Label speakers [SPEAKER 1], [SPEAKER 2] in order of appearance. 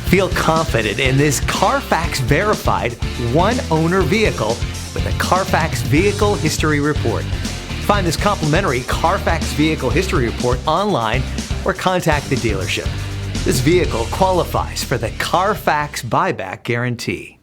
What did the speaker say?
[SPEAKER 1] Feel confident in this Carfax verified one-owner vehicle with a Carfax Vehicle History Report. Find this complimentary Carfax Vehicle History Report online or contact the dealership. This vehicle qualifies for the Carfax Buyback Guarantee.